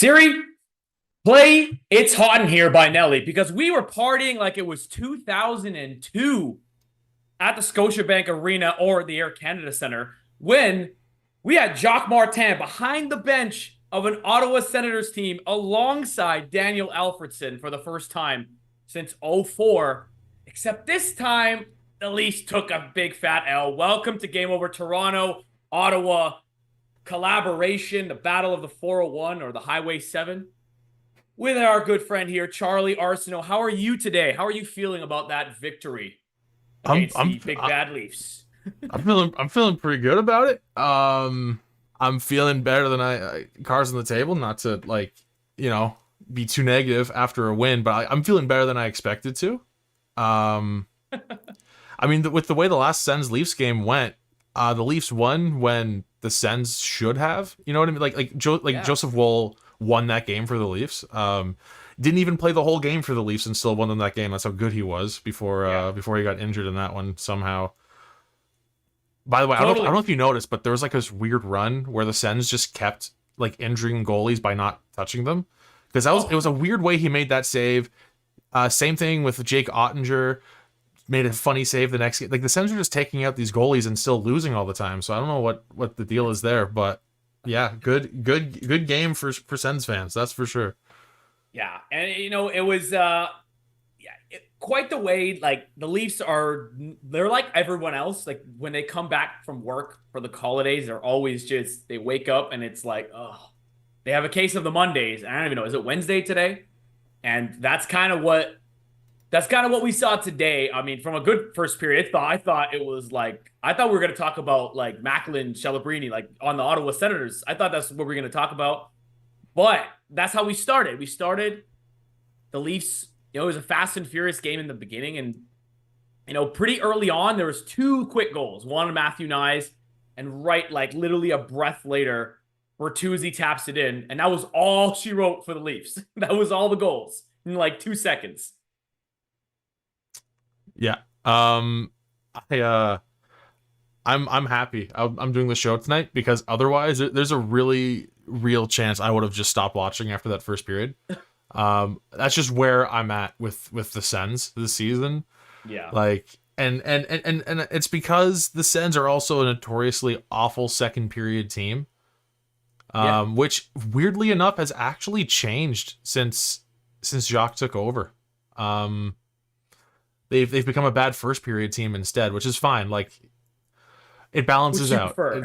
Siri, play It's Hot in Here by Nelly because we were partying like it was 2002 at the Scotiabank Arena or the Air Canada Centre when we had Jacques Martin behind the bench of an Ottawa Senators team alongside Daniel Alfredson for the first time since '04. Except this time, the Leafs took a big fat L. Welcome to Game Over Toronto, Ottawa collaboration, the Battle of the 401 or the Highway 7 with our good friend here, Charlie Arsenault. How are you today? How are you feeling about that victory I'm against I'm the big bad Leafs? I'm feeling pretty good about it. I'm feeling better than I cards on the table. Not to you know be too negative after a win, but I'm feeling better than I expected to. Um, I mean, with the way the last Sens Leafs game went, the Leafs won when the Sens should have. You know what I mean? Yeah. Joseph Woll won that game for the Leafs. Didn't even play the whole game for the Leafs and still won them that game. That's how good he was Yeah. before he got injured in that one somehow. By the way, I don't Totally. know if you noticed, but there was like this weird run where the Sens just kept like injuring goalies by not touching them. Because it was a Oh, weird way he made that save. Same thing with Jake Ottinger. Made a funny save the next game. Like the Sens are just taking out these goalies and still losing all the time. So I don't know what the deal is there, but yeah, good game for Sens fans. That's for sure. yeah. And it was quite the way. Like the Leafs they're like everyone else. Like when they come back from work for the holidays, they're always just they wake up and it's like, oh, they have a case of the Mondays. I don't even know. Is it Wednesday today? And that's kind of what we saw today. I mean, from a good first period, I thought we were going to talk about like Macklin, Celebrini, like on the Ottawa Senators. I thought that's what we were going to talk about, but that's how we started. We started the Leafs. It was a fast and furious game in the beginning, and pretty early on there was two quick goals. One on Matthew Nyes, and right like literally a breath later, Bertuzzi taps it in, and that was all she wrote for the Leafs. That was all the goals in like 2 seconds. Yeah. I I'm happy. I'm doing the show tonight because otherwise there's a really real chance I would have just stopped watching after that first period. That's just where I'm at with the Sens this season. Yeah. Like, and it's because the Sens are also a notoriously awful second period team. Yeah. Which weirdly enough has actually changed since Jacques took over. Um, they've become a bad first period team instead, which is fine. Like it Which balances you out. prefer?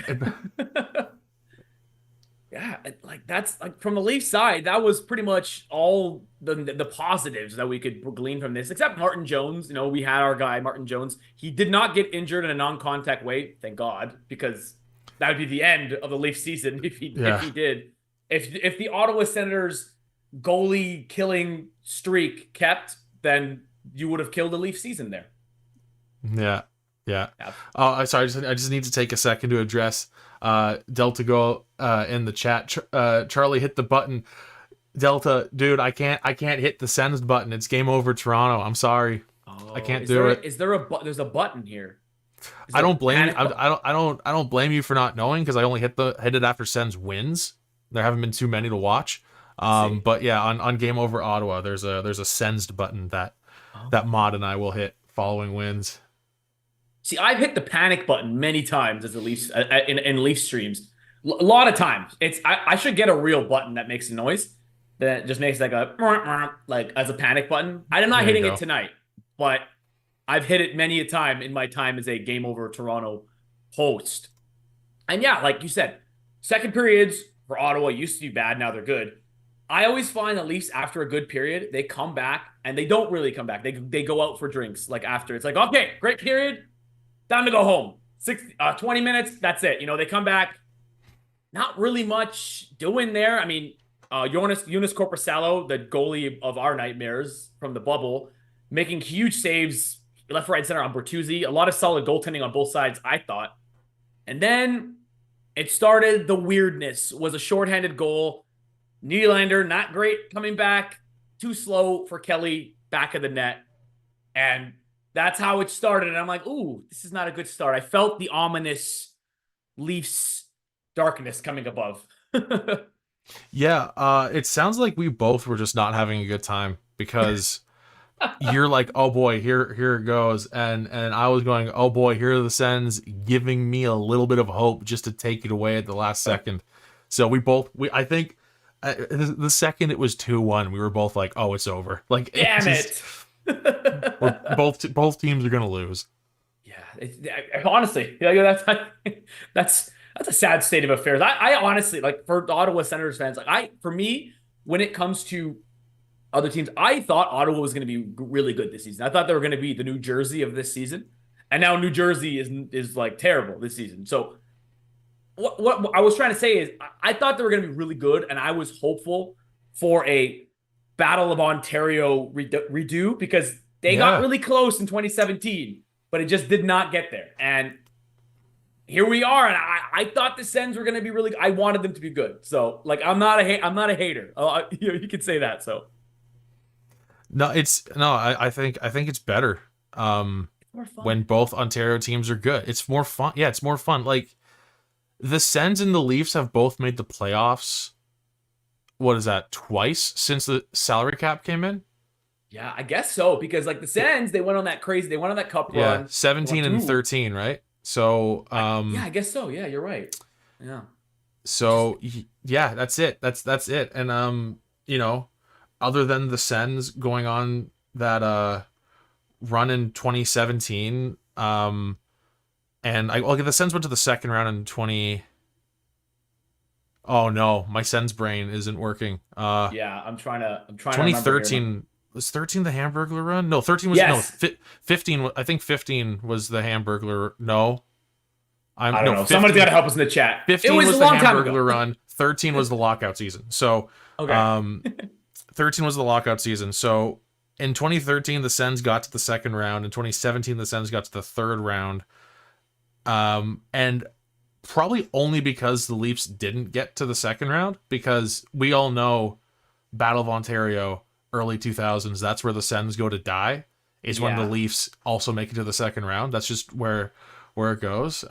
Yeah, like that's like from the Leafs side, that was pretty much all the positives that we could glean from this, except Martin Jones. We had our guy Martin Jones. He did not get injured in a non-contact way, thank God, because that would be the end of the Leafs season if Yeah, he did. If the Ottawa Senators goalie killing streak kept, then you would have killed the Leafs season there. yeah, yeah. Yeah. Oh, I'm sorry. I just need to take a second to address Delta Go in the chat. Charlie hit the button. Delta, dude, I can't hit the send button. It's game over Toronto. I'm sorry. I Oh, can't do it. is there there's a button here? Is I there a don't blame you. panic button? I don't blame you for not knowing because I only hit it after Sens wins. There haven't been too many to watch. I see. But yeah, on Game Over Ottawa, there's a sensed button that Oh. Mod and I will hit following wins. See, I've hit the panic button many times as a Leafs in Leaf streams. A lot of times. I should get a real button that makes a noise that just makes like a like as a panic button. I'm not There you hitting it go. tonight, but I've hit it many a time in my time as a Game Over Toronto host. And yeah, like you said, second periods for Ottawa used to be bad. Now they're good. I always find at least after a good period, they come back and they don't really come back. They go out for drinks like after. It's like, okay, great period. Time to go home. 20 minutes. That's it. They come back. Not really much doing there. I mean, Jonas Corposalo, the goalie of our nightmares from the bubble, making huge saves left, right, center on Bertuzzi. A lot of solid goaltending on both sides, I thought. And then it started. The weirdness was a shorthanded goal. Nylander, not great coming back. Too slow for Kelly back of the net. And that's how it started. And I'm like, ooh, this is not a good start. I felt the ominous Leafs darkness coming above. Yeah, it sounds like we both were just not having a good time because you're like, oh boy, here it goes, and I was going, oh boy, here are the Sens, giving me a little bit of hope just to take it away at the last second. So we I think the second it was 2-1, we were both like, oh, it's over. Like it Damn just it. we're both teams are gonna lose. Yeah, honestly, that's a sad state of affairs. I honestly like for the Ottawa Senators fans, like for me, when it comes to other teams, I thought Ottawa was going to be really good this season. I thought they were going to be the New Jersey of this season, and now New Jersey is like terrible this season. So what I was trying to say is I thought they were going to be really good, and I was hopeful for a Battle of Ontario redo because they got Yeah. really close in 2017, but it just did not get there. And here we are, and I thought the Sens were going to be really. I wanted them to be good. So like I'm not a hater. You could say that. So No, I think it's better. it's more fun. When both Ontario teams are good. It's more fun. Yeah, it's more fun. Like the Sens and the Leafs have both made the playoffs. What is that? Twice since the salary cap came in? Yeah, I guess so because like the Sens, they went on that crazy. They went on that cup Yeah, run. They 17 went and through. 13, right? So, Yeah, I guess so. Yeah, you're right. Yeah, just yeah, that's it. That's it. And you know, other than the Sens going on that run in 2017, and I well, the Sens went to the second round in 20. Oh no, my Sens brain isn't working. yeah. I'm trying to remember here. 2013 was 13 the Hamburglar run? No, 13 was no Yes, 15. I think 15 was the Hamburglar. No, I'm I don't no know. Somebody's 15. got to help us in the chat. It 15 was was a the long time ago. Hamburglar run. 13 was the lockout season. So, Okay. um, 13 was the lockout season. So, in 2013, the Sens got to the second round. In 2017, the Sens got to the third round. And probably only because the Leafs didn't get to the second round, because we all know Battle of Ontario, early 2000s, that's where the Sens go to die, is when the Yeah. Leafs also make it to the second round. That's just where it goes.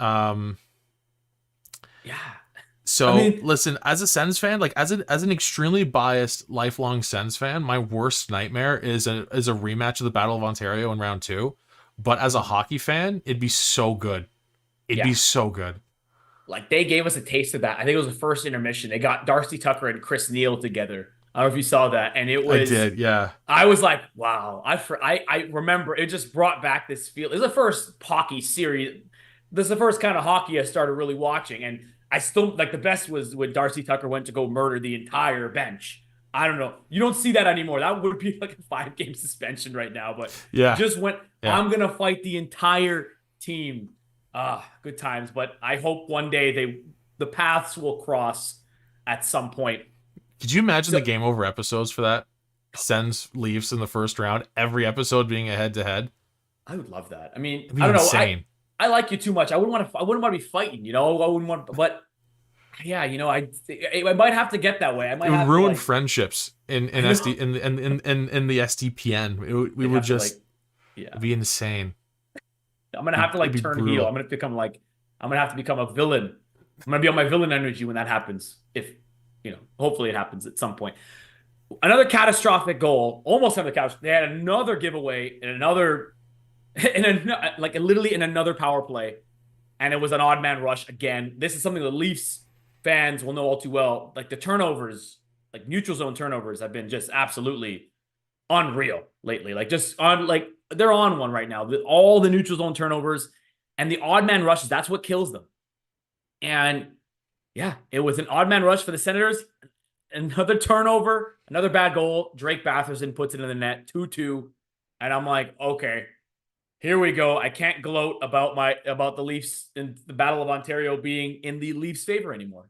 Yeah. I So mean, listen, as a Sens fan, like as an extremely biased lifelong Sens fan, my worst nightmare is a rematch of the Battle of Ontario in round two. But as a hockey fan, it'd be so good. It'd yeah. be so good. Like they gave us a taste of that. I think it was the first intermission. They got Darcy Tucker and Chris Neal together. I don't know if you saw that, and it I was. did, yeah. I was like, wow. I remember it just brought back this feel. It was the first hockey series. This is the first kind of hockey I started really watching, and I still like the best was when Darcy Tucker went to go murder the entire bench. I don't know. You don't see that anymore. That would be like a 5-game suspension right now, but Yeah. just went, Yeah. I'm gonna fight the entire team. Good times. But I hope one day the paths will cross at some point. Could you imagine the So game over episodes for that? Sens Leafs in the first round, every episode being a head to head. I would love that. I mean, It'd be I don't know. insane. I like you too much. I wouldn't want to be fighting, you know. I wouldn't want, but yeah, you know, I might have to get that way. I might It would have to ruin like friendships in I SD know. in the SDPN. We They'd would have to like just yeah. it'd be insane. I'm gonna have to It'd like be turn heel. brutal. I'm gonna have to become a villain. I'm gonna be on my villain energy when that happens. If you know, hopefully it happens at some point. Another catastrophic goal, almost another catastrophic. They had another giveaway in another like literally in another power play, and it was an odd man rush again. This is something the Leafs fans will know all too well. Like the turnovers, like neutral zone turnovers, have been just absolutely unreal lately. Like just on like they're on one right now. All the neutral zone turnovers and the odd man rushes, that's what kills them. And yeah, it was an odd man rush for the Senators. Another turnover, another bad goal. Drake Batherson puts it in the net, 2-2. And I'm like, okay, here we go. I can't gloat about the Leafs and the Battle of Ontario being in the Leafs' favor anymore.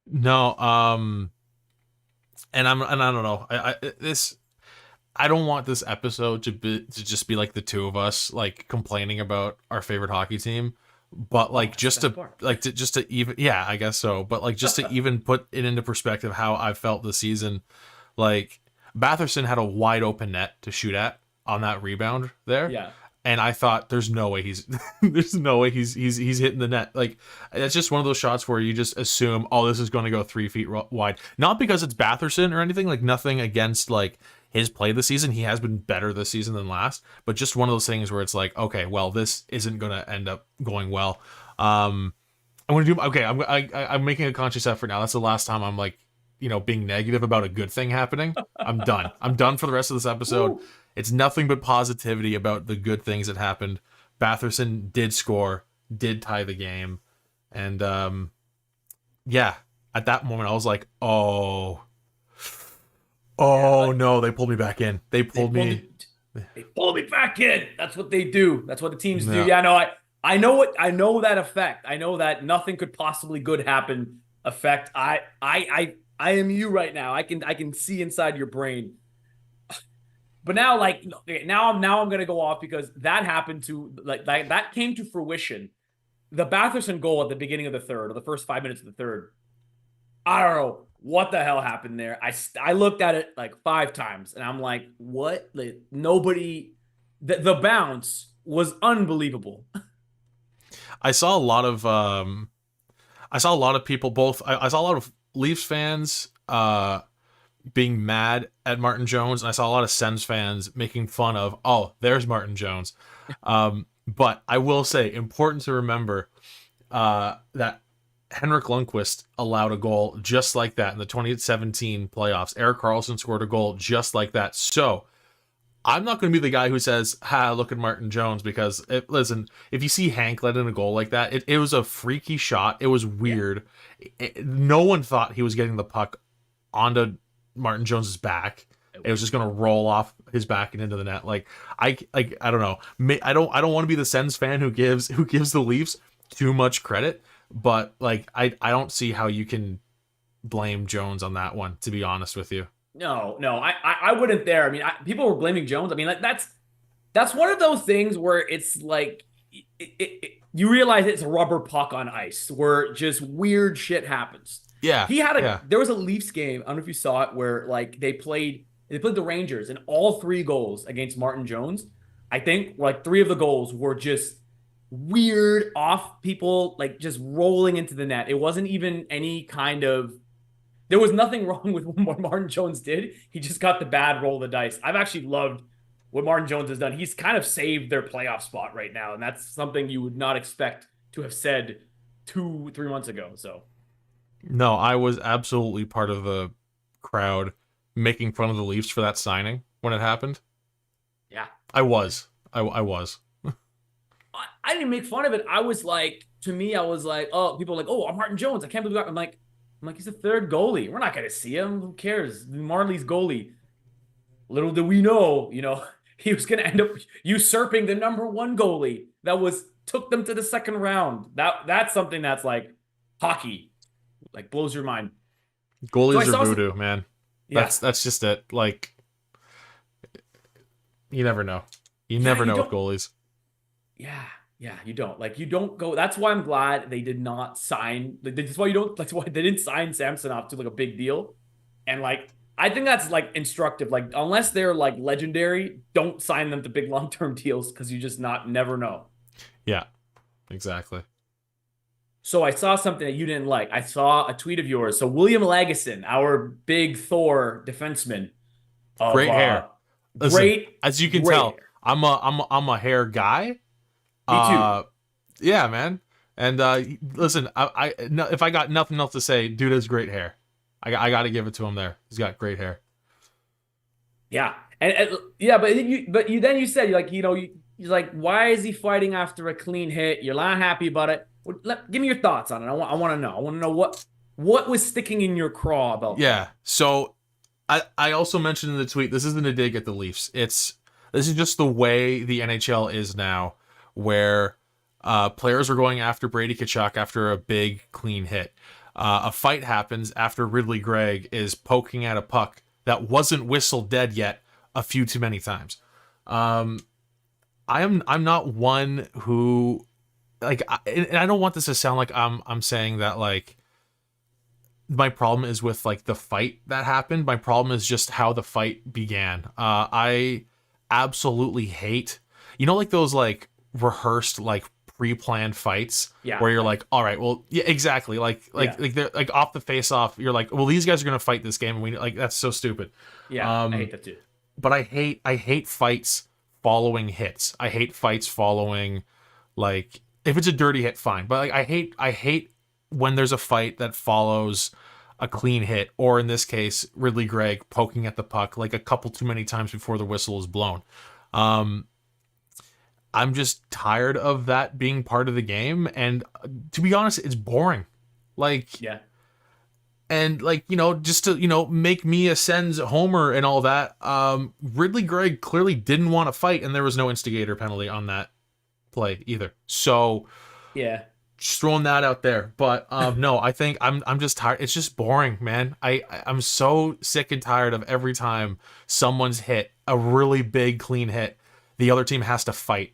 No, and I don't know. I don't want this episode to just be like the two of us like complaining about our favorite hockey team, but Oh, like that's the best part. just to even, yeah, I guess so, but like just to even put it into perspective how I felt this season. Like Batherson had a wide open net to shoot at on that rebound there. Yeah. and I thought, there's no way he's there's no way he's hitting the net. Like, it's just one of those shots where you just assume, oh, this is going to go 3 feet wide. Not because it's Batherson or anything, like nothing against like his play this season. He has been better this season than last, but just one of those things where it's like, okay, well, this isn't going to end up going well. I'm going to do, okay, I'm making a conscious effort now. That's the last time I'm like, being negative about a good thing happening. I'm done. I'm done for the rest of this episode. Woo. It's nothing but positivity about the good things that happened. Batherson did score, did tie the game. And yeah, at that moment I was like, oh no, they pulled me back in. They pulled me back in. That's what they do. That's what the teams do. Yeah, no, I know that effect. I know that nothing could possibly good happen effect. I am you right now. I can see inside your brain. But now, now I'm gonna go off because that happened to that came to fruition. The Batherson goal at the beginning of the third, or the first 5 minutes of the third. I don't know what the hell happened there. I looked at it like 5 times, and I'm like, what? Like, nobody. The bounce was unbelievable. I saw a lot of people. Both I saw a lot of Leafs fans being mad at Martin Jones, and I saw a lot of Sens fans making fun of, oh, there's Martin Jones. But I will say, important to remember that Henrik Lundqvist allowed a goal just like that in the 2017 playoffs. Erik Karlsson scored a goal just like that. So I'm not going to be the guy who says, look at Martin Jones, because listen, if you see Hank let in a goal like that, it was a freaky shot. It was weird. Yeah. No one thought he was getting the puck onto Martin Jones's back. It was just going to roll off his back and into the net. I don't know. I don't want to be the Sens fan who gives the Leafs too much credit, but I don't see how you can blame Jones on that one, to be honest with you. No, I wouldn't there. I mean, people were blaming Jones. I mean, that's one of those things where it's like you realize it's a rubber puck on ice where just weird shit happens. Yeah, there was a Leafs game. I don't know if you saw it, where they played the Rangers, and all 3 goals against Martin Jones, I think 3 of the goals were just weird off people, just rolling into the net. It wasn't even any kind of. There was nothing wrong with what Martin Jones did. He just got the bad roll of the dice. I've actually loved what Martin Jones has done. He's kind of saved their playoff spot right now, and that's something you would not expect to have said 2-3 months ago. So. No, I was absolutely part of the crowd making fun of the Leafs for that signing when it happened. Yeah. I was. I was. I didn't make fun of it. I was like, to me, I was like, oh, people are like, oh, I'm Martin Jones. I can't believe that. I'm like, he's the 3rd goalie. We're not going to see him. Who cares? Marley's goalie. Little did we know, he was going to end up usurping the number 1 goalie that took them to the 2nd round. That's something that's like hockey. Blows your mind. Goalies are voodoo, man. Yeah. That's just it. You never know. You never know with goalies. Yeah, you don't. You don't go. That's why I'm glad they did not sign. That's why they didn't sign Samsonov to a big deal. And I think that's instructive. Unless they're legendary, don't sign them to big long-term deals, because you just never know. Yeah, exactly. So I saw something that you didn't like. I saw a tweet of yours. So William Lagesson, our big Thor defenseman, great hair. Listen, as you can tell, hair. I'm a hair guy. Me too. Yeah, man. And listen, if I got nothing else to say, dude has great hair. I got to give it to him there. He's got great hair. Yeah, and yeah, but you said he's like, why is he fighting after a clean hit? You're not happy about it. Give me your thoughts on it. I want to know. I want to know what was sticking in your craw about. Yeah. So I also mentioned in the tweet, this isn't a dig at the Leafs. This is just the way the NHL is now, where players are going after Brady Tkachuk after a big clean hit. A fight happens after Ridley Gregg is poking at a puck that wasn't whistled dead yet a few too many times. I'm not one who and I don't want this to sound like I'm saying that my problem is with the fight that happened. My problem is just how the fight began. I absolutely hate, like those like rehearsed like pre-planned fights Yeah, where you're like, all right, well, yeah, exactly, yeah, like they're like off the face off, you're like, well, these guys are gonna fight this game, and we like that's so stupid. yeah. I hate Um, that too. but I hate fights following hits. I hate fights following like if it's a dirty hit, fine. But like I hate when there's a fight that follows a clean hit, or in this case, Ridley Gregg poking at the puck like a couple too many times before the whistle is blown. Um, I'm just tired of that being part of the game, and to be honest, it's boring. Like, Yeah. and like, just to, make me a Sens homer and all that. Ridley Gregg clearly didn't want to fight, and there was no instigator penalty on that play either. So Yeah. just throwing that out there. But no, I think I'm just tired. It's just boring, man. I'm so sick and tired of every time someone's hit a really big clean hit, the other team has to fight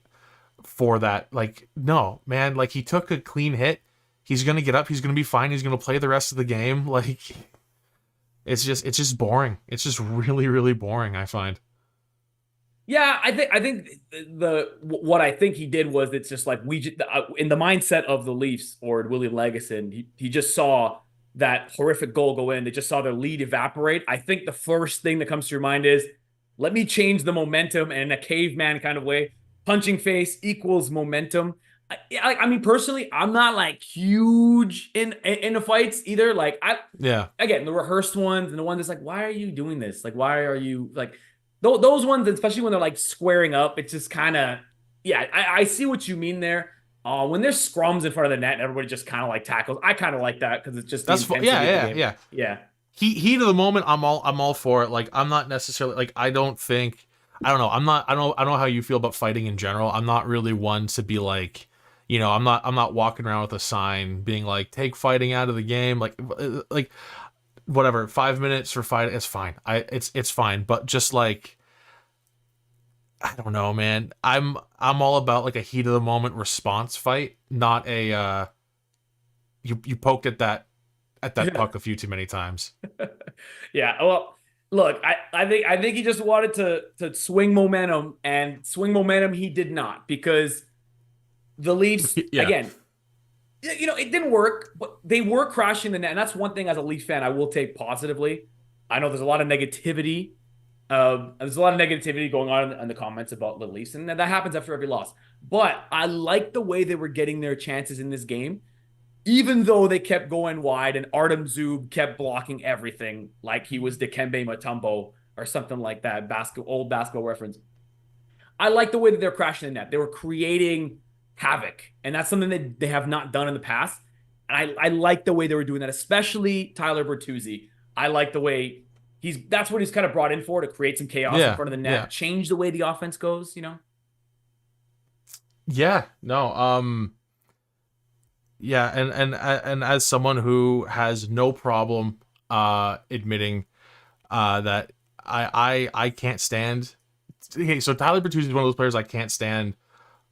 for that. Like, no, man, like he took a clean hit. He's gonna get up, he's gonna be fine, he's gonna play the rest of the game. Like it's just boring. It's just really, really boring, I find. Yeah, I think the what I think he did was it's just like we just, in the mindset of the Leafs or William Lagesson, he just saw that horrific goal go in. They just saw their lead evaporate. I think the first thing that comes to your mind is let me change the momentum, and in a caveman kind of way, punching face equals momentum. I mean, personally, I'm not like huge in the fights either. Like Yeah. again, the rehearsed ones and the ones that's like, why are you doing this? Like, why are you like those ones, especially when they're like squaring up, it's just kind of, yeah, I see what you mean there. When there's scrums in front of the net and everybody just kind of like tackles, I kind of like that because it's just the That's fun. intensity Yeah, of the yeah, game. yeah. Yeah. Heat of the moment, I'm all for it. Like, I'm not necessarily like, I don't think, I don't know. I don't know how you feel about fighting in general. I'm not really one to be like, I'm not walking around with a sign being like, take fighting out of the game. Like whatever, 5 minutes for fighting, it's fine. It's fine. But just like, I don't know, man. I'm all about like a heat of the moment response fight, not a you poked at that puck a few too many times. Yeah. Well, look, I think he just wanted to swing momentum, and swing momentum he did not, because the Leafs, Yeah. again, it didn't work, but they were crashing the net. And that's one thing as a Leaf fan I will take positively. I know there's a lot of negativity. There's a lot of negativity going on in the comments about the Leafs, and that happens after every loss. But I like the way they were getting their chances in this game, even though they kept going wide and Artem Zub kept blocking everything like he was Dikembe Mutombo or something like that. Old basketball reference. I like the way that they're crashing the net. They were creating havoc, and that's something that they have not done in the past. And I like the way they were doing that, especially Tyler Bertuzzi. I like the way that's what he's kind of brought in for, to create some chaos in Yeah. front of the Yeah. net, change the way the offense goes. Yeah. No. Yeah, and as someone who has no problem admitting that I can't stand. Okay, so Tyler Bertuzzi is one of those players I can't stand.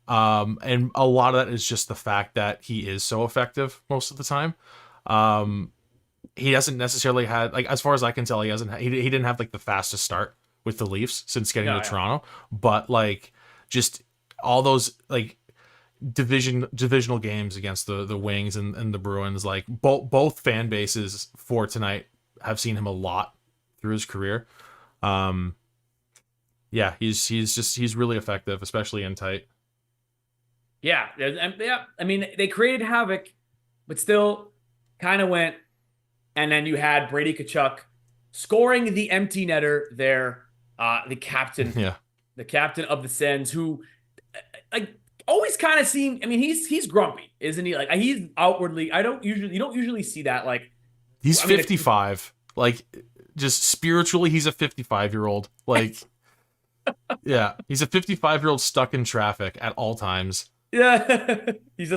And a lot of that is just the fact that he is so effective most of the time. Um, he hasn't necessarily had, like, as far as I can tell, he didn't have like the fastest start with the Leafs since getting Yeah, to yeah. Toronto, but like just all those like divisional games against the Wings and the Bruins, like both fan bases for tonight have seen him a lot through his career. Um, yeah, he's really effective, especially in tight. Yeah, yeah. I mean, they created havoc, but still kind of went. And then you had Brady Tkachuk scoring the empty netter there. The captain, Yeah, the captain of the Sens, who like always kind of seemed. I mean, he's grumpy, isn't he? Like he's outwardly. You don't usually see that. Like he's I mean, 55. Like just spiritually, he's a 55-year-old. Like yeah, he's a 55-year-old stuck in traffic at all times. yeah, he's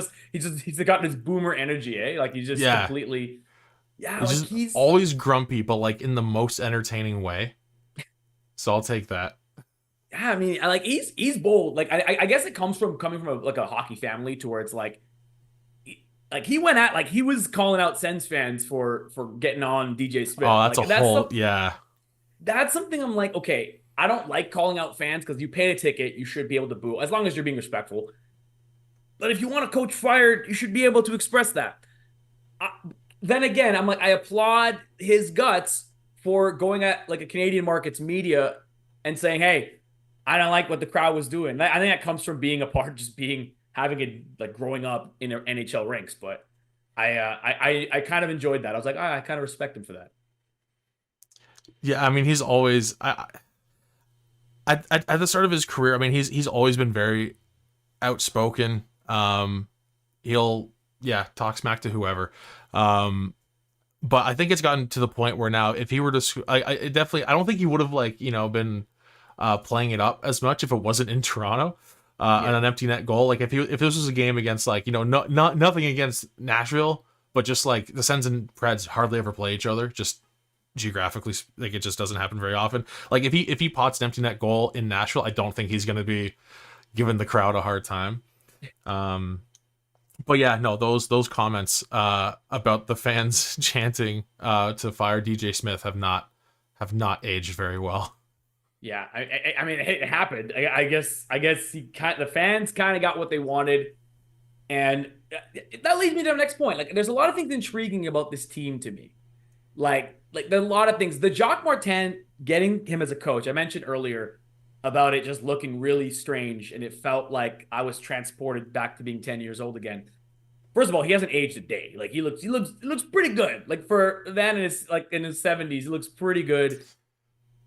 gotten his boomer energy, eh? Like he's just Yeah, completely. Yeah, he's like just he's always grumpy, but like in the most entertaining way. So I'll take that. yeah, I mean, like he's bold. Like I guess it comes from coming from like a hockey family, to where it's like he went at, like he was calling out Sens fans for getting on DJ Smith. Oh, that's a Like whole yeah. that's something I'm like, okay, I don't like calling out fans because you paid a ticket, you should be able to boo as long as you're being respectful. But if you want a coach fired, you should be able to express that. I, then again, I'm like, I applaud his guts for going at like a Canadian markets media and saying, "Hey, I don't like what the crowd was doing." I think that comes from being a part, just being having it like growing up in NHL rinks. But I kind of enjoyed that. I was like, I kind of respect him for that. Yeah, I mean, he's always at the start of his career. I mean, he's always been very outspoken. He'll talk smack to whoever. But I think it's gotten to the point where now, if he were to, I definitely, I don't think he would have like been playing it up as much if it wasn't in Toronto. And an empty net goal. Like if this was a game against like nothing against Nashville, but just like the Sens and Preds hardly ever play each other. Just geographically, like it just doesn't happen very often. Like if he pots an empty net goal in Nashville, I don't think he's going to be giving the crowd a hard time. But yeah, no, those comments about the fans chanting to fire DJ Smith have not aged very well. Yeah, I mean, it happened. I guess the fans kind of got what they wanted, and that leads me to the next point. Like, there's a lot of things intriguing about this team to me. Like there are a lot of things. The Jacques Martin, getting him as a coach, I mentioned earlier about it just looking really strange, and it felt like I was transported back to being 10 years old again. First of all, he hasn't aged a day. Like he looks pretty good. Like for then in his 70s, he looks pretty good.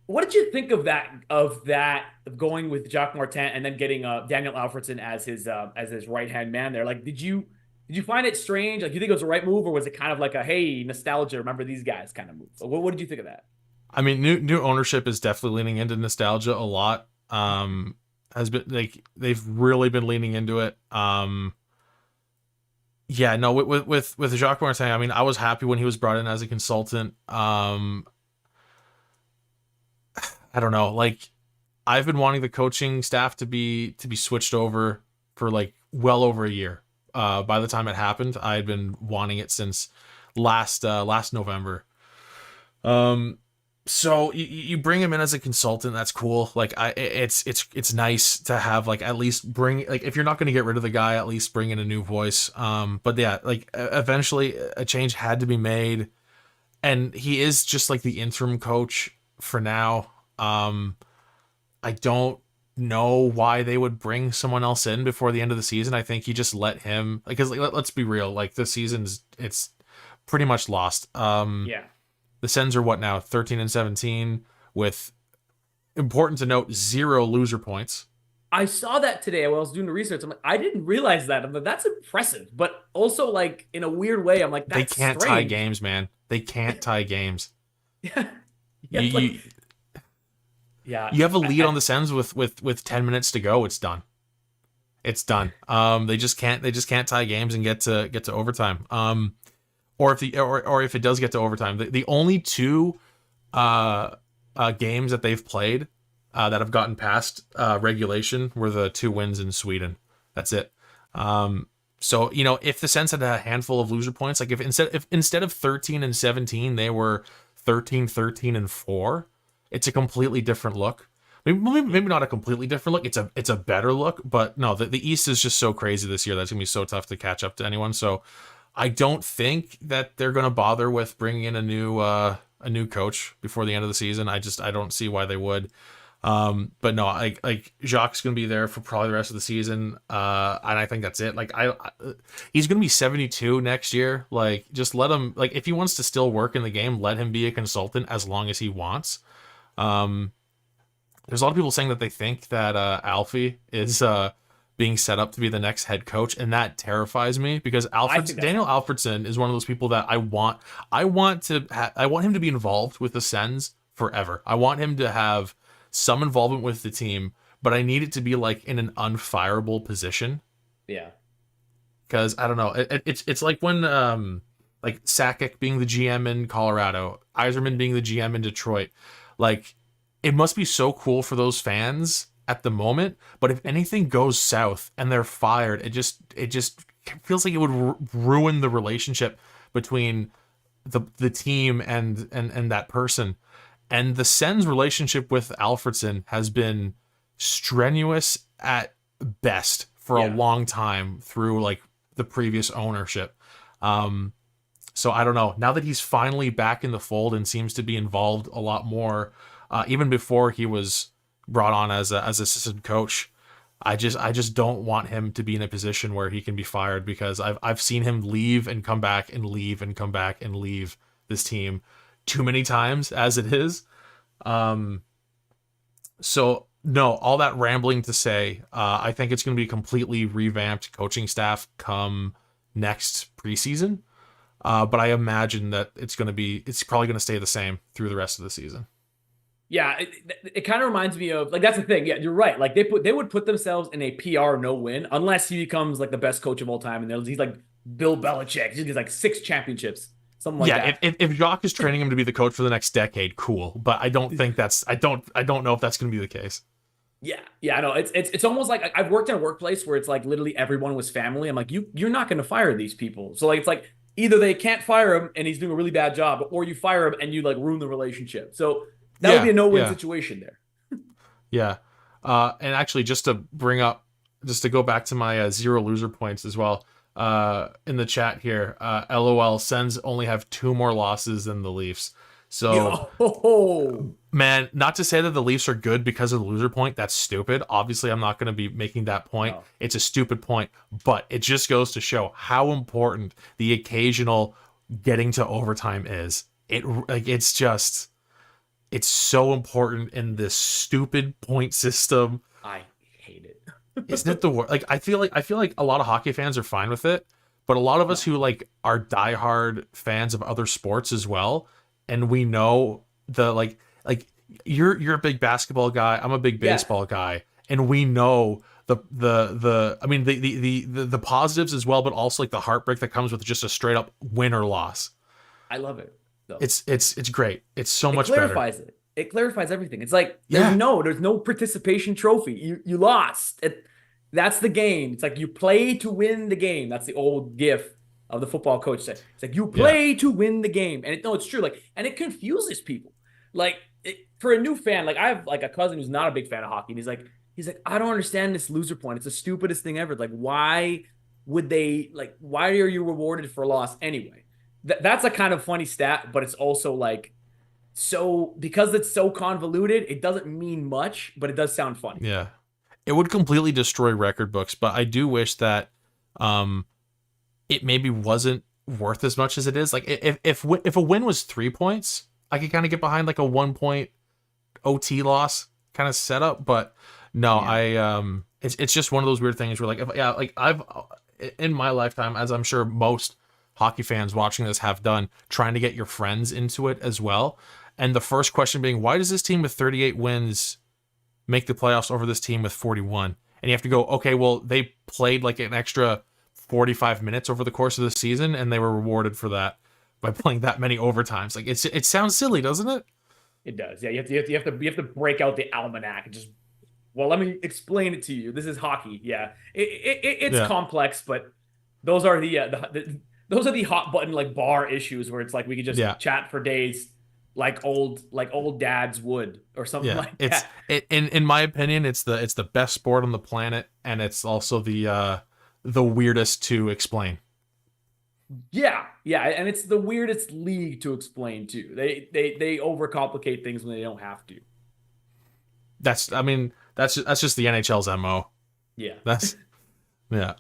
What did you think of that of going with Jacques Martin and then getting Daniel Alfredsson as his right hand man there? Like, did you find it strange? Like, do you think it was the right move, or was it kind of like a hey, nostalgia, remember these guys kind of move? What did you think of that? I mean, new ownership is definitely leaning into nostalgia a lot. Has been like they've really been leaning into it. Yeah, no, with Jacques Martin, I mean, I was happy when he was brought in as a consultant. I don't know, like I've been wanting the coaching staff to be switched over for like well over a year. By the time it happened, I had been wanting it since last November. So you bring him in as a consultant, that's cool. Like it's nice to have like at least bring, like if you're not going to get rid of the guy, at least bring in a new voice. But yeah, like eventually a change had to be made, and he is just like the interim coach for now. I don't know why they would bring someone else in before the end of the season. I think you just let him, because like, let's be real, like the season's it's pretty much lost. Yeah. The Sens are what now, 13-17, with, important to note, 0 loser points. I saw that today while I was doing the research. I'm like, I didn't realize that. I'm like, that's impressive, but also like in a weird way, I'm like, that's they can't strange. tie games, man. They can't tie games. Yeah. Yeah, you have a lead on the Sens with 10 minutes to go. It's done. It's done. They just can't tie games and get to overtime. Or if it does get to overtime, the only 2 games that they've played that have gotten past regulation were the 2 wins in Sweden. That's it. So if the Sens had a handful of loser points, like if instead of 13-17 they were 13-4. It's a completely different look. Maybe not a completely different look. It's a better look, but no, the East is just so crazy this year that's gonna be so tough to catch up to anyone. So I don't think that they're gonna bother with bringing in a new coach before the end of the season. I don't see why they would. But no, like Jacques gonna be there for probably the rest of the season, and I think that's it. Like he's gonna be 72 next year. Like just let him. Like if he wants to still work in the game, let him be a consultant as long as he wants. There's a lot of people saying that they think that Alfie is being set up to be the next head coach, and that terrifies me because Daniel Alfredsson is one of those people that I want him to be involved with the Sens forever. I want him to have some involvement with the team, but I need it to be like in an unfireable position. Yeah. Because I don't know, it's like when like Sakic being the GM in Colorado, Yzerman being the GM in Detroit. Like, it must be so cool for those fans at the moment, but if anything goes south and they're fired, it just feels like it would ruin the relationship between the team and that person. And the Sens' relationship with Alfredsson has been strenuous at best for a Yeah. long time through like the previous ownership. So I don't know. Now that he's finally back in the fold and seems to be involved a lot more, even before he was brought on as assistant coach, I just don't want him to be in a position where he can be fired, because I've seen him leave and come back and leave and come back and leave this team too many times as it is. So no, all that rambling to say, I think it's going to be a completely revamped coaching staff come next preseason. But I imagine that it's probably going to stay the same through the rest of the season. Yeah, it kind of reminds me of, like, that's the thing. Yeah, you're right. Like they would put themselves in a PR no win unless he becomes like the best coach of all time, and he's like Bill Belichick. He gets like 6 championships, something like that. If Jacques is training him to be the coach for the next decade, cool. But I don't think I don't know if that's going to be the case. Yeah, I know. It's almost like I've worked in a workplace where it's like literally everyone was family. I'm like, you're not going to fire these people. So like it's like either they can't fire him and he's doing a really bad job, or you fire him and you like ruin the relationship. So that would be a no-win situation there. Yeah. And actually, just to go back to my 0 loser points as well, in the chat here, LOL, Sens only have 2 more losses than the Leafs. So, man, not to say that the Leafs are good because of the loser point. That's stupid. Obviously, I'm not going to be making that point. No. It's a stupid point, but it just goes to show how important the occasional getting to overtime is. It's so important in this stupid point system. I hate it. Isn't it the worst? Like I feel like a lot of hockey fans are fine with it, but a lot of us who like are diehard fans of other sports as well, and we know the like you're a big basketball guy, I'm a big baseball guy, and we know the positives as well, but also like the heartbreak that comes with just a straight up win or loss. I love it. Though. It's great. It's so much better. It clarifies everything. It's like there's no participation trophy. You lost. That's the game. It's like you play to win the game. That's the old gif of the football coach said. It's like you play to win the game. And it's true. Like, and it confuses people. Like for a new fan, like I have like a cousin who's not a big fan of hockey, and he's like, I don't understand this loser point. It's the stupidest thing ever. Like, why are you rewarded for a loss anyway? That's a kind of funny stat, but it's also like, so because it's so convoluted, it doesn't mean much, but it does sound funny. Yeah. It would completely destroy record books, but I do wish that it maybe wasn't worth as much as it is. Like if a win was 3 points, I could kind of get behind like a 1 point OT loss kind of setup, but no, it's just one of those weird things where like I've in my lifetime, as I'm sure most hockey fans watching this have done, trying to get your friends into it as well. And the first question being, why does this team with 38 wins make the playoffs over this team with 41? And you have to go, okay, well, they played like an extra 45 minutes over the course of the season, and they were rewarded for that by playing that many overtimes. Like it sounds silly, doesn't it? It does. Yeah, you have to break out the almanac and just, well, let me explain it to you. This is hockey. Yeah, it's complex, but those are those are the hot button like bar issues where it's like we could just chat for days like old dads would or something like that. In my opinion, it's the best sport on the planet, and it's also the weirdest to explain. Yeah, and it's the weirdest league to explain too. They overcomplicate things when they don't have to. That's just the NHL's MO. Yeah.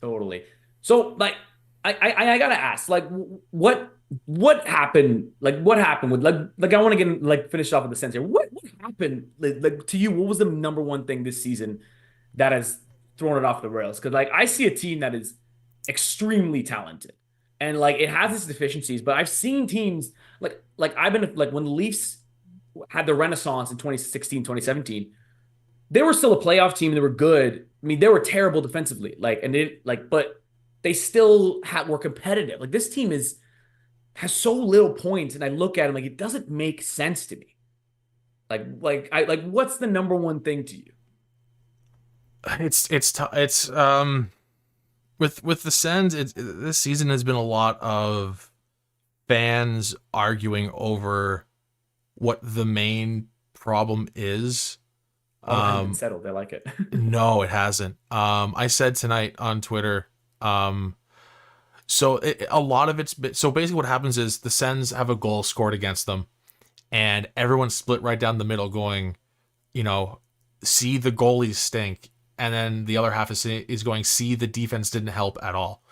Totally. So like I gotta ask, like, what happened? Like, what happened with like I want to get finish off with the Sens here. What happened like to you? What was the number one thing this season that has thrown it off the rails? Because like I see a team that is extremely talented, and like it has its deficiencies, but I've seen teams like I've been like when the Leafs had the renaissance in 2016, 2017, they were still a playoff team and they were good. I mean, they were terrible defensively, but they still were competitive. Like this team has so little points, and I look at them like it doesn't make sense to me. What's the number one thing to you? It's with the Sens. This season has been a lot of fans arguing over what the main problem is. Oh, it hasn't been Um, settled. I like it. no, it hasn't. I said tonight on Twitter. A lot of so basically what happens is the Sens have a goal scored against them, and everyone's split right down the middle, going, you know, see the goalies stink, and then the other half is going, see the defense didn't help at all.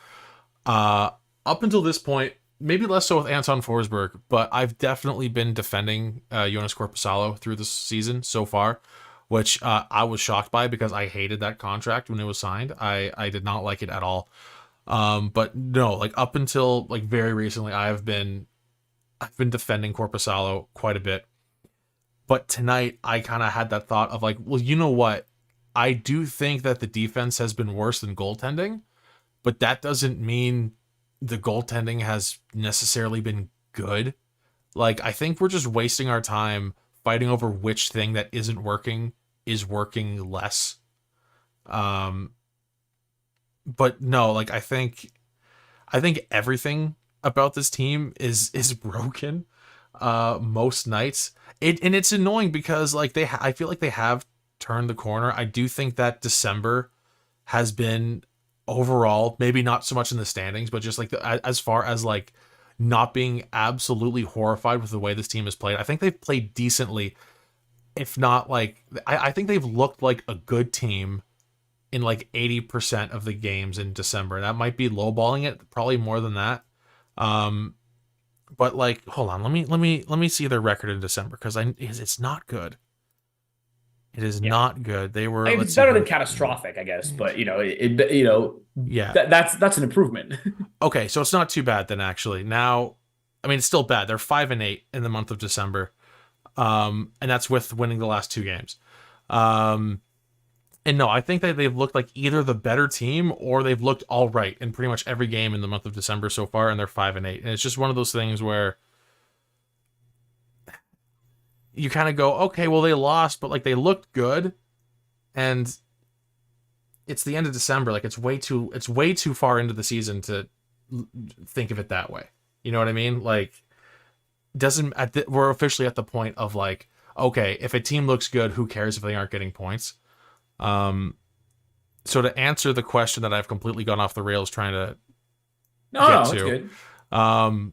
Uh, Up until this point, maybe less so with Anton Forsberg, but I've definitely been defending Jonas Korpisalo through this season so far, which I was shocked by because I hated that contract when it was signed. I did not like it at all. But no, like up until like very recently, I've been defending Korpisalo quite a bit. But tonight, I kind of had that thought of like, well, you know what? I do think that the defense has been worse than goaltending, but that doesn't mean the goaltending has necessarily been good. Like, I think we're just wasting our time fighting over which thing that isn't working is working less. Um, but no, like I think everything about this team is broken. Most nights, it's annoying because like I feel like they have turned the corner. I do think that December has been overall, maybe not so much in the standings, but just like as far as like not being absolutely horrified with the way this team has played. I think they've played decently, if not like I think they've looked like a good team in like 80% of the games in December. That might be lowballing it, probably more than that. Um, but like, hold on, let me see their record in December because it's not good. It is Yeah. not good. They I were, mean, it's let's see better than here. catastrophic, I guess, but you know, Yeah. that's an improvement. Okay, so it's not too bad then actually. Now, I mean, it's still bad. They're 5-8 in the month of December. And that's with winning the last two games. Um, and no, I think that they've looked like either the better team or they've looked all right in pretty much every game in the month of December so far, and they're 5-8. And it's just one of those things where you kind of go, okay, well they lost, but like they looked good, and it's the end of December. Like it's way too far into the season to think of it that way. You know what I mean? Like doesn't we're officially at the point of like, okay, if a team looks good, who cares if they aren't getting points? Um, so to answer the question that I've completely gone off the rails trying to No, get no, it's to, good. um,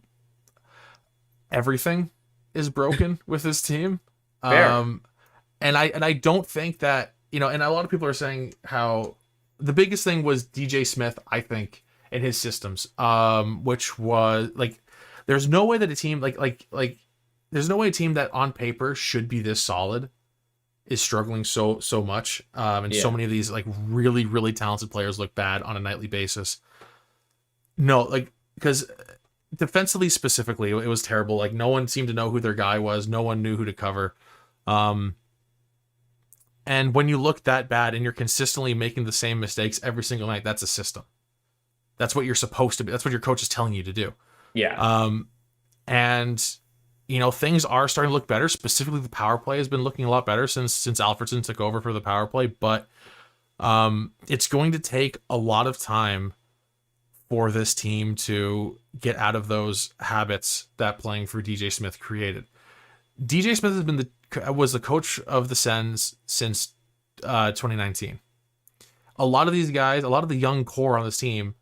everything is broken with this team. Fair. Um, and I don't think that, you know, and a lot of people are saying how the biggest thing was DJ Smith, I think, in his systems, which was like, there's no way that a team there's no way a team that on paper should be this solid is struggling so much. And so Yeah. many of these like really, really talented players look bad on a nightly basis. No, like, because defensively specifically, it was terrible. Like no one seemed to know who their guy was. No one knew who to cover. Um, and when you look that bad and you're consistently making the same mistakes every single night, that's a system. That's what you're supposed to be. That's what your coach is telling you to do. Yeah. Um, and you know things are starting to look better. Specifically, the power play has been looking a lot better since Alfredson took over for the power play. But it's going to take a lot of time for this team to get out of those habits that playing for DJ Smith created. DJ Smith has been was the coach of the Sens since 2019. A lot of these guys, a lot of the young core on this team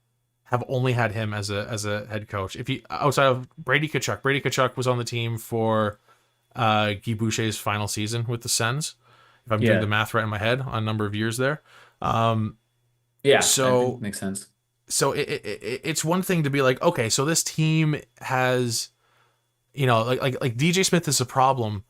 have only had him as a head coach. If you outside of Brady Tkachuk was on the team for Guy Boucher's final season with the Sens. If I'm doing Yeah. the math right in my head on a number of years there. Yeah. I think So makes sense. it's one thing to be like, okay, so this team has, you know, like DJ Smith is a problem,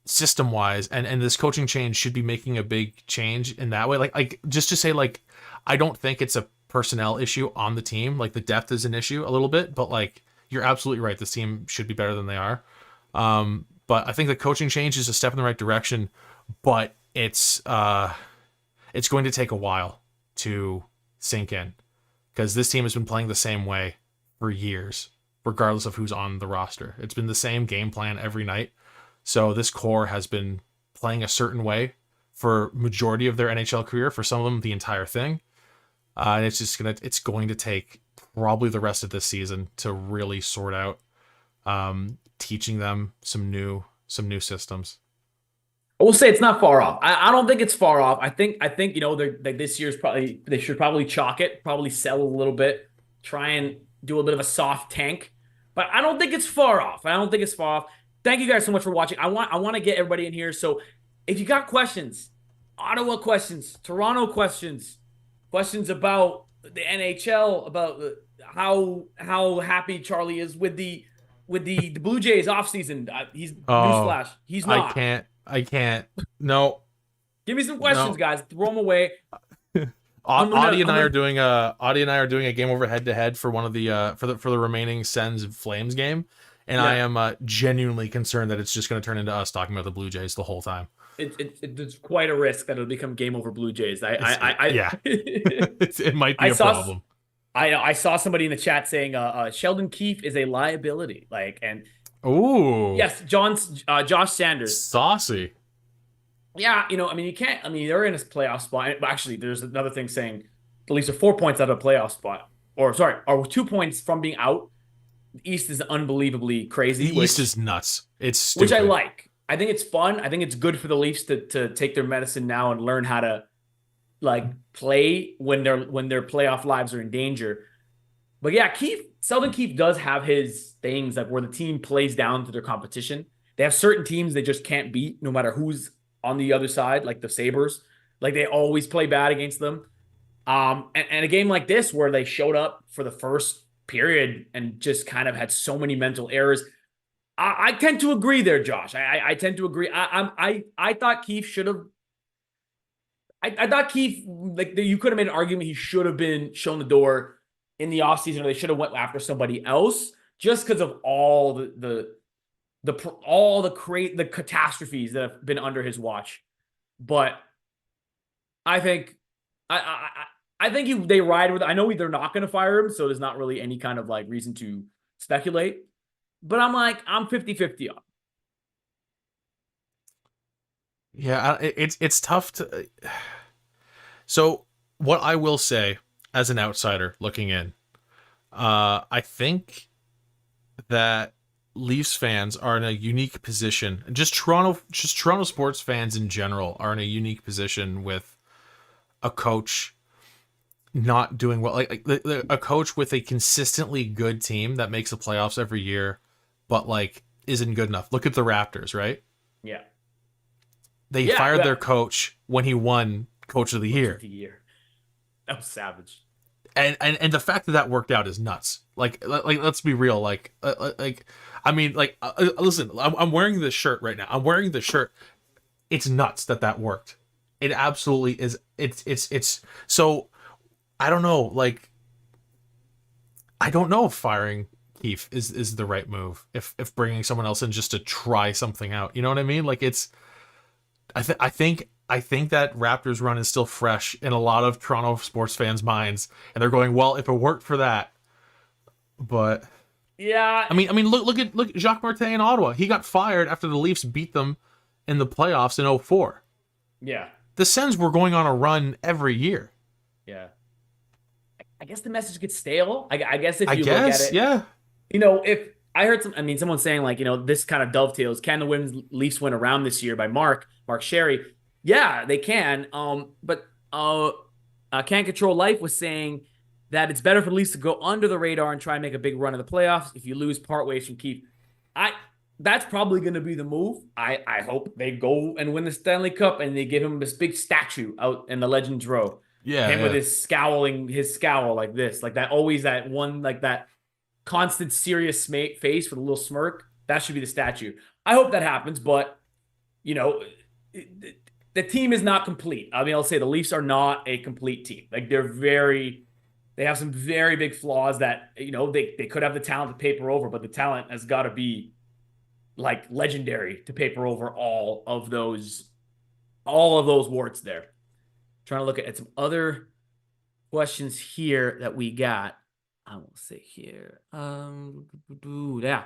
system wise, and this coaching change should be making a big change in that way. Like just to say like, I don't think it's a personnel issue on the team. Like the depth is an issue a little bit, but like you're absolutely right. This team should be better than they are. But I think the coaching change is a step in the right direction, but it's going to take a while to sink in because this team has been playing the same way for years, regardless of who's on the roster. It's been the same game plan every night. So this core has been playing a certain way for majority of their NHL career, for some of them the entire thing. And it's going to take probably the rest of this season to really sort out. teaching them some new systems. I will say it's not far off. I don't think it's far off. I think they're like this year's probably they should probably chalk it, probably sell a little bit, try and do a bit of a soft tank. But I don't think it's far off. I don't think it's far off. Thank you guys so much for watching. I want to get everybody in here. So if you got questions, Ottawa questions, Toronto questions, questions about the NHL, about how happy Charlie is with the Blue Jays offseason. He's Oh, newsflash, he's not. I can't. No, Give me some questions, no. guys. Throw them away. I'm gonna. Audie and I are doing a game over head to head for one of the for the remaining Sens Flames game, and I Yeah, am genuinely concerned that it's just going to turn into us talking about the Blue Jays the whole time. it's quite a risk that it'll become Game Over Blue Jays. Yeah, it might be I a saw problem. I saw somebody in the chat saying Sheldon Keefe is a liability. Like, and Ooh, yes, Josh Sanders. saucy. Yeah, I mean, you can't. I mean, they're in a playoff spot. But actually, there's another thing saying the Leafs are 4 points out of a playoff spot, or sorry, are 2 points from being out. The East is unbelievably crazy. The East is nuts. It's which I stupid. like. I think it's fun. I think it's good for the Leafs to take their medicine now and learn how to like play when their playoff lives are in danger. But yeah, Sheldon Keefe does have his things like where the team plays down to their competition. They have certain teams they just can't beat, no matter who's on the other side, like the Sabres. Like they always play bad against them. And a game like this where they showed up for the first period and just kind of had so many mental errors. I tend to agree there, Josh. I tend to agree. I thought Keefe should have. I thought Keefe, like you could have made an argument he should have been shown the door in the offseason, or they should have went after somebody else just because of all the catastrophes that have been under his watch. But I think I think they ride with. I know they're not going to fire him, so there's not really any kind of like reason to speculate. But I'm 50-50 on. Yeah, it's tough to. So what I will say as an outsider looking in, I think that Leafs fans are in a unique position. Just Toronto sports fans in general are in a unique position with a coach not doing well. Like a coach with a consistently good team that makes the playoffs every year, but like isn't good enough. Look at the Raptors, right? Yeah. They Yeah. fired Yeah. their coach when he won Coach of the Year. That was savage. And the fact that that worked out is nuts. Like let's be real. I mean, listen, I'm wearing this shirt right now. I'm wearing the shirt. It's nuts that worked. It absolutely is. It's so. I don't know. Like, I don't know if firing Keefe is the right move. If bringing someone else in just to try something out, you know what I mean? Like it's. I think that Raptors run is still fresh in a lot of Toronto sports fans' minds, and they're going, well, if it worked for that, but yeah, I mean, look at Jacques Martin in Ottawa. He got fired after the Leafs beat them in the playoffs in 2004. Yeah, The Sens were going on a run every year. yeah. I guess the message gets stale. I guess if you look at it, yeah. If I heard someone saying like, this kind of dovetails. Can the women's Leafs win around this year by Mark Sherry? Yeah, they can. But Can't Control Life was saying that it's better for the Leafs to go under the radar and try and make a big run in the playoffs if you lose part ways from Keefe. That's probably going to be the move. I hope they go and win the Stanley Cup and they give him this big statue out in the Legends Row. Yeah, Him with his scowl like this, like that, always that one, like that constant serious face with a little smirk. That should be the statue. I hope that happens, but the team is not complete. I mean, I'll say the Leafs are not a complete team. Like they have some very big flaws that, they could have the talent to paper over, but the talent has got to be like legendary to paper over all of those warts there. Trying to look at some other questions here that we got. I will say here. Yeah.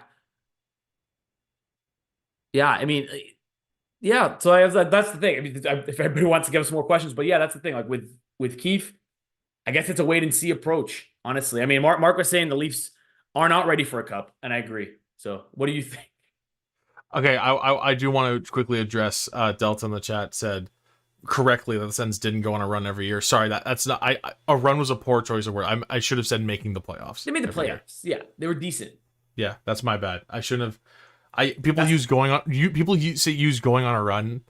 Yeah, I mean, yeah. So that's the thing. I mean, if everybody wants to give us some more questions, but yeah, that's the thing. Like with Keefe, I guess it's a wait and see approach. Honestly, I mean, Mark was saying the Leafs are not ready for a cup, and I agree. So, what do you think? Okay, I do want to quickly address Delta in the chat said correctly that the Sens didn't go on a run every year. Sorry, that's not. A run was a poor choice of word. I should have said making the playoffs. They made the every year. playoffs. Yeah, they were decent. Yeah, that's my bad. I shouldn't have. People use going on a run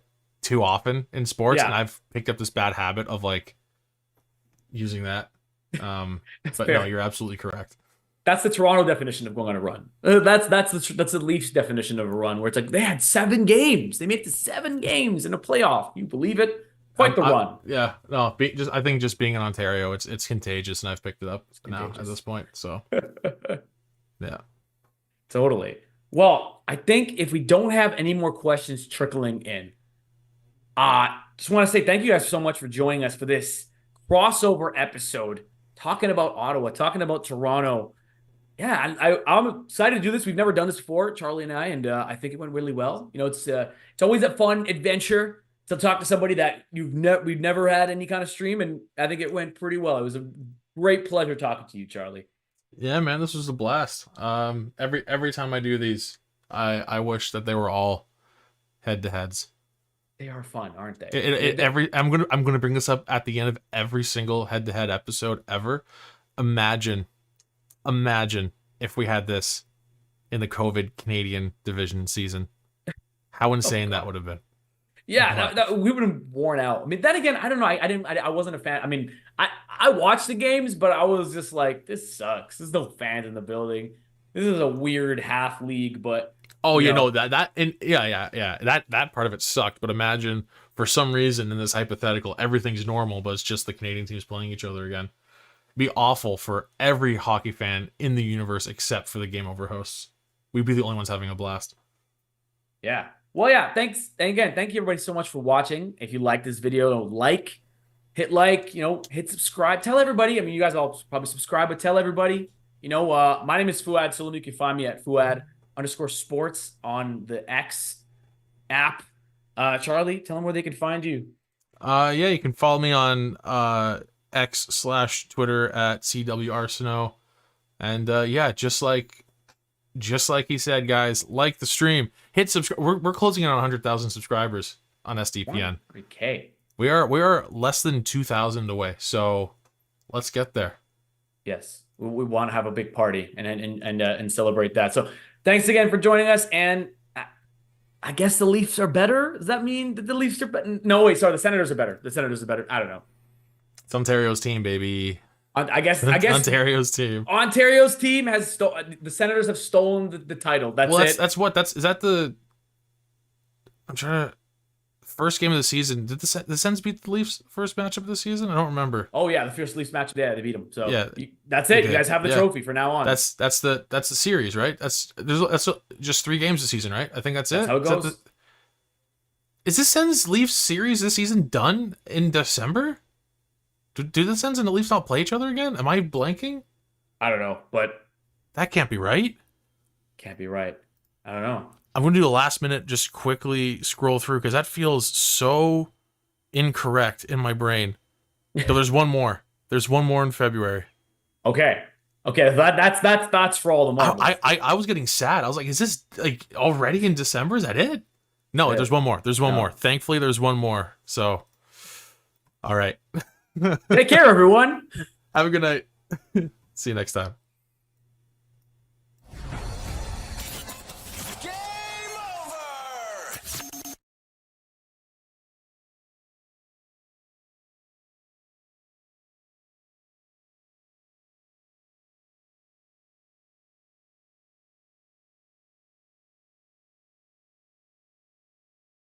too often in sports, and I've picked up this bad habit of like using that. But fair. No, you're absolutely correct. That's the Toronto definition of going on a run. That's the Leafs definition of a run, where it's like they had 7 games. They made it to 7 games in a playoff. You believe it? Quite the run. Yeah, no. I think just being in Ontario, it's contagious, and I've picked it up now at this point. So, yeah, totally. Well, I think if we don't have any more questions trickling in, just want to say thank you guys so much for joining us for this crossover episode, talking about Ottawa, talking about Toronto. Yeah, I'm excited to do this. We've never done this before, Charlie and I think it went really well. You know, it's always a fun adventure to talk to somebody that we've never had any kind of stream, and I think it went pretty well. It was a great pleasure talking to you, Charlie. Yeah, man, this was a blast. Every time I do these, I wish that they were all head-to-heads. They are fun, aren't they? I'm gonna bring this up at the end of every single head-to-head episode ever. Imagine if we had this in the COVID Canadian division season. How insane that would have been. Yeah, we would have worn out. I mean, then again, I don't know. I wasn't a fan. I mean, I watched the games, but I was just like, this sucks. There's no fans in the building. This is a weird half league, but that part of it sucked. But imagine for some reason in this hypothetical, everything's normal, but it's just the Canadian teams playing each other again. It'd be awful for every hockey fan in the universe except for the Game Over hosts. We'd be the only ones having a blast. Yeah. Well, yeah, thanks. And again, thank you everybody so much for watching. If you like this video, hit like, hit subscribe. Tell everybody. I mean, you guys all probably subscribe, but tell everybody. My name is Fouad Suleiman. You can find me at Fouad_sports on the X app. Charlie, tell them where they can find you. Yeah, you can follow me on X/Twitter at CW Arsenault. And yeah, just like he said, guys, like the stream, hit subscribe. We're closing in on 100,000 subscribers on SDPN. Okay. We are less than 2,000 away, so let's get there. Yes, we want to have a big party and celebrate that. So thanks again for joining us. And I guess the Leafs are better. Does that mean that the Leafs are better? No, wait, sorry, the Senators are better. The Senators are better. I don't know. It's Ontario's team, baby. I guess Ontario's team. Ontario's team has the Senators have stolen the title. That's it. Is that the? I'm trying to. First game of the season. Did the Sens beat the Leafs first matchup of the season? I don't remember. Oh yeah, the first Leafs match. Yeah, they beat them. So yeah, that's it. You guys have the trophy for now on. That's the series, right? That's just 3 games this season, right? I think that's it. How it goes. Is the Sens Leafs series this season done in December? Do the Sens and the Leafs not play each other again? Am I blanking? I don't know, but that can't be right. Can't be right. I don't know. I'm going to do the last minute, just quickly scroll through because that feels so incorrect in my brain. So there's one more. There's one more in February. Okay. That's for all the month. I was getting sad. I was like, is this like already in December? Is that it? No, there's one more. There's one more. Thankfully, there's one more. So, all right. Take care, everyone. Have a good night. See you next time.